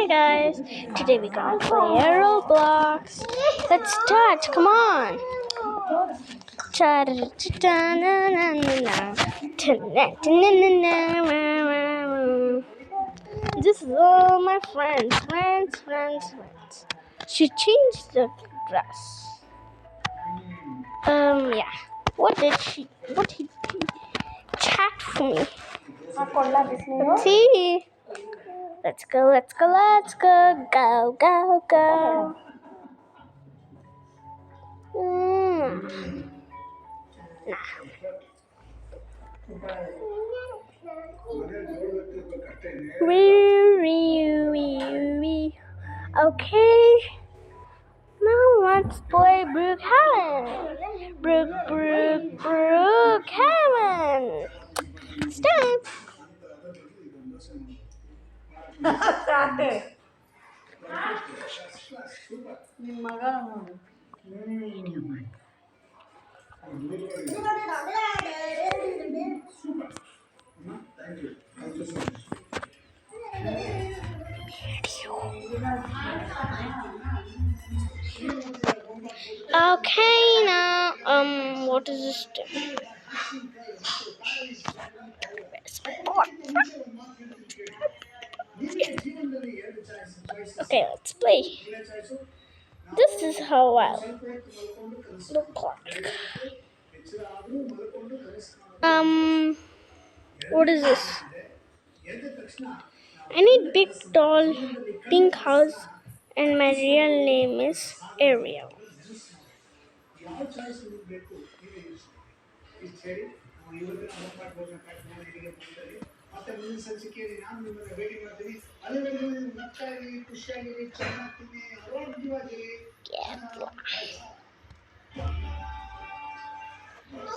guys, today we gonna play Roblox. Let's start, come on. This is all my friends. She changed the dress. Yeah. What did she chat for me? Let's see. Let's go. Go. Okay. Now let's play Brookhaven. Brookhaven. Stop. Okay, now what is this thing? Okay, let's play. This is how I look like. What is this? I need big, tall, pink house, and my real name is Ariel.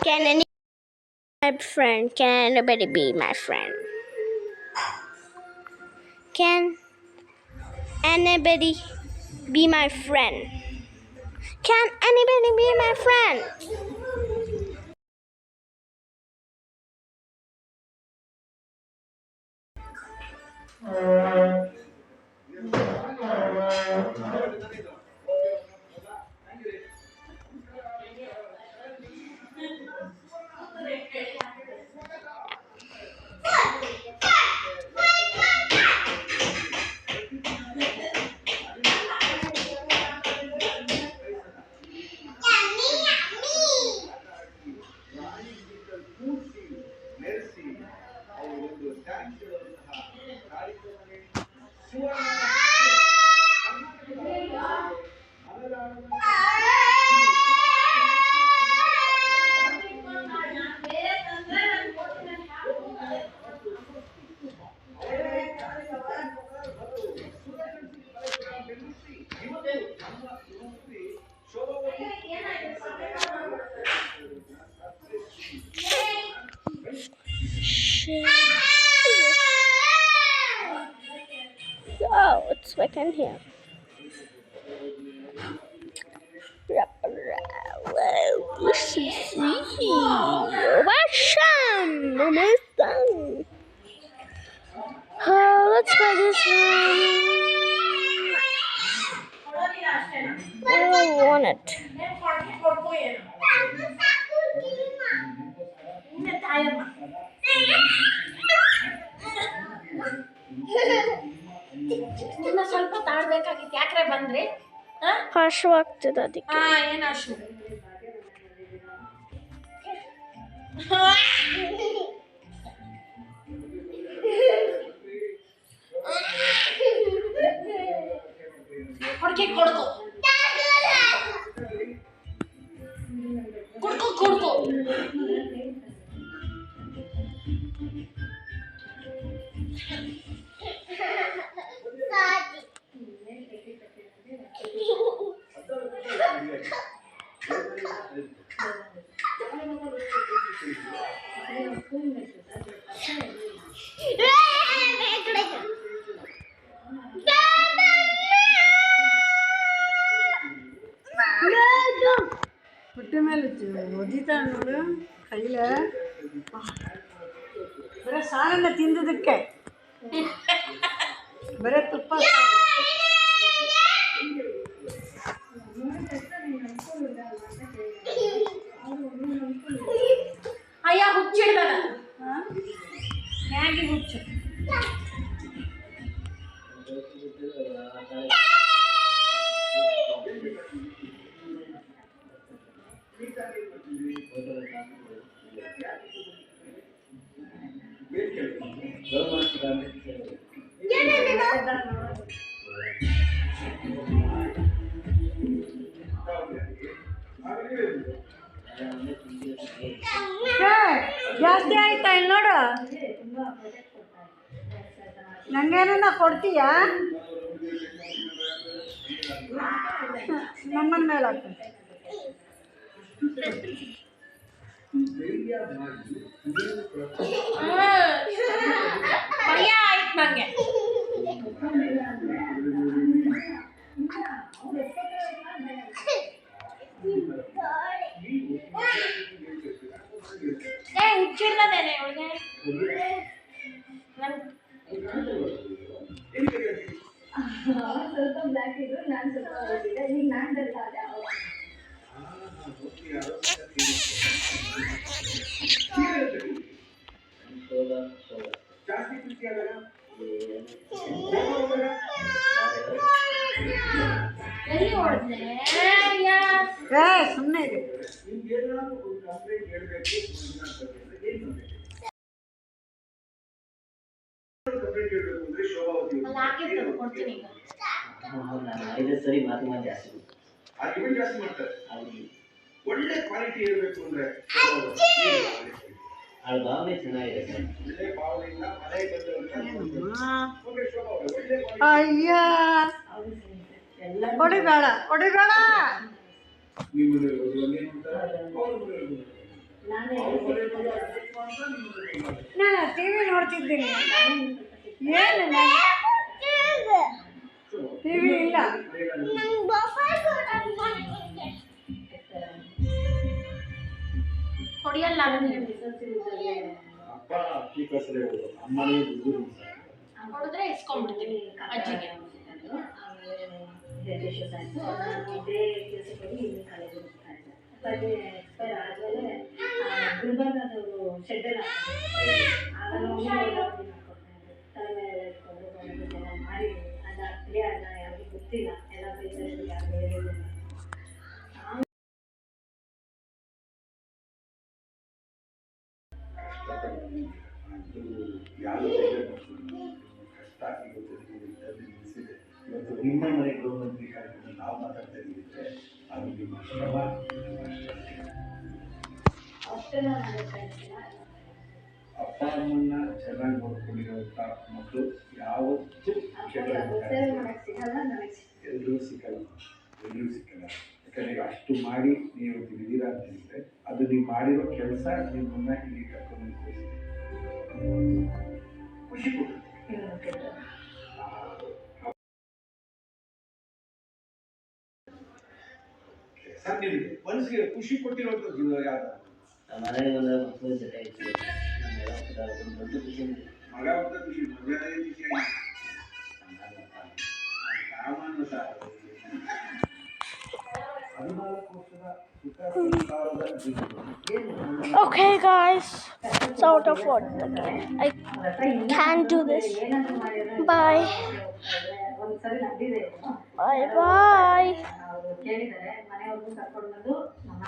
Can anybody be my friend? Can anybody be my friend? Can anybody be my friend? Oh, it's second here. Let's try this one. I don't want it. ಸ್ವಲ್ಪ ತಾಳ್ಬೇಕಾಗಿತ್ತು ಯಾಕ್ರೆ ಬಂದ್ರಿ ಹರ್ಷವಾಗ್ತದೆ ಅದಕ್ಕೆ ಏನು ಹರ್ಷು ಹೊಡ್ಕೆ ಕೊಡ್ಕೋ ಹೊಟ್ಟೆ ಮೇಲೆ ಒದಿತಾ ನೋಡು ಕೈಲ ಬರೀ ಸಾರನ್ನ ತಿಂದದಕ್ಕೆ ಬರೀ ತುಪ್ಪ ಜಾಸ್ತಿ ಆಯ್ತಾ ಇಲ್ಲಿ ನೋಡು. ನಂಗೇನನ್ನ ಕೊಡ್ತೀಯಾ? ನಮ್ಮನ ಮೇಲೆ ಹಾಕ್ತೀನಿ. ಭಯ ಆಯ್ತು ನಂಗೆ. ಹುಚ್ಚಿಲ್ಲದೇನೆ ಅವಳಿಗೆ. ಸ್ವಲ್ಪ ಬ್ಲ್ಯಾಕ್ ಇದ್ರು, ನಾನು ಸ್ವಲ್ಪ ಹೋಗಿದ್ದೆ. ಈಗ ನಾನು ಸುಮ್ಮನೆ ಇದೆ. ಕೊಡ್ತೀನಿ ಈಗ. ಸರಿ ಮಾತು ಜಾಸ್ತಿ ಮಾಡ್ತಾರೆ. ಒಳ್ಳೆ ಕ್ವಾಲಿಟಿ ಇರಬೇಕು ಅಂದ್ರೆ ಅವಳ ಭಾವನೆ ಚೆನ್ನಾಗಿದೆ ಸರ್. ಒಳ್ಳೆ ಭಾವನೆಯಿಂದ ಮನೆ ಬಂದವರಿಗೆ ಅಯ್ಯ ಹೊಡಿಬೇಡ ಹೊಡಿಬೇಡ. ನಾನು ಟಿವಿ ನೋಡ್ತಿದ್ದೀನಿ. ಏನು ಟಿವಿ ಇಲ್ಲ. ಹೊಡಿಯಲ್ಲ ಅಪ್ಪ ಅಮ್ಮನೇ ಹೊಡೆದ್ರೆ ಇಸ್ಕೊಂಡ್ಬಿಡ್ತೀನಿ ಅಜ್ಜಿಗೆ. ಗುಲ್ಬರ್ಗದವರು ಶೆಡ್ಡೆಲ್ಲ ಮಾಡಿ ಅದ ಅದ ಯಾರಿಗೂ ಗೊತ್ತಿಲ್ಲ. ಎಲ್ಲ ಇವತ್ತು ನಿಮ್ಮ ಮನೆ ಗೃಹಮಂತ್ರಿ ಕಾರ್ಯಕ್ರಮ ನಾವು ಮಾತಾಡ್ತಾ ಇದ್ದಿದ್ರೆ ಅದು ನಿಮ್ಮ ಶ್ರಮ ಅಪ್ಪ ಅಮ್ಮನ್ನ ಚೆನ್ನಾಗಿ ನೋಡ್ಕೊಂಡಿರುವಂಥ ಮಕ್ಕಳು ಯಾವತ್ತೂ ಎಲ್ಲರೂ ಸಿಕ್ಕಲ್ಲ. ಯಾಕಂದರೆ ಅಷ್ಟು ಮಾಡಿ ನೀವು ತಿಳಿದಿರ ಅಂತ ಹೇಳಿದ್ರೆ ಅದು ನೀವು ಮಾಡಿರೋ ಕೆಲಸ ನಿಮ್ಮನ್ನ ಇಲ್ಲಿ ಕರ್ಕೊಂಡು ಖುಷಿ ಕೊಡುತ್ತೆ. ಸರ್ ನಿಮಗೆ ಮನಸ್ಸಿಗೆ ಖುಷಿ ಕೊಟ್ಟಿರುವಂಥದ್ದು ಯಾರು? ಮನೆಗೆ ಬಂದ ಮಕ್ಕಳ ಜೊತೆ ಇತ್ತು. ದೊಡ್ಡ ಖುಷಿ ಮಗ ಅಂತ ಖುಷಿ, ಮಗನೇ ಖುಷಿ ಸಾಮಾನ್ಯ ಸರ್. 14 ವರ್ಷದ ಸುಖ ಸಂಸಾರದ ಜೀವನ. Okay, guys, it's out of order. I can't do this. Bye. Bye. Bye. ಕೇಳಿದ್ದಾರೆ ಮನೆಯವ್ರಿಗೂ ಕರ್ಕೊಂಡು ಬಂದು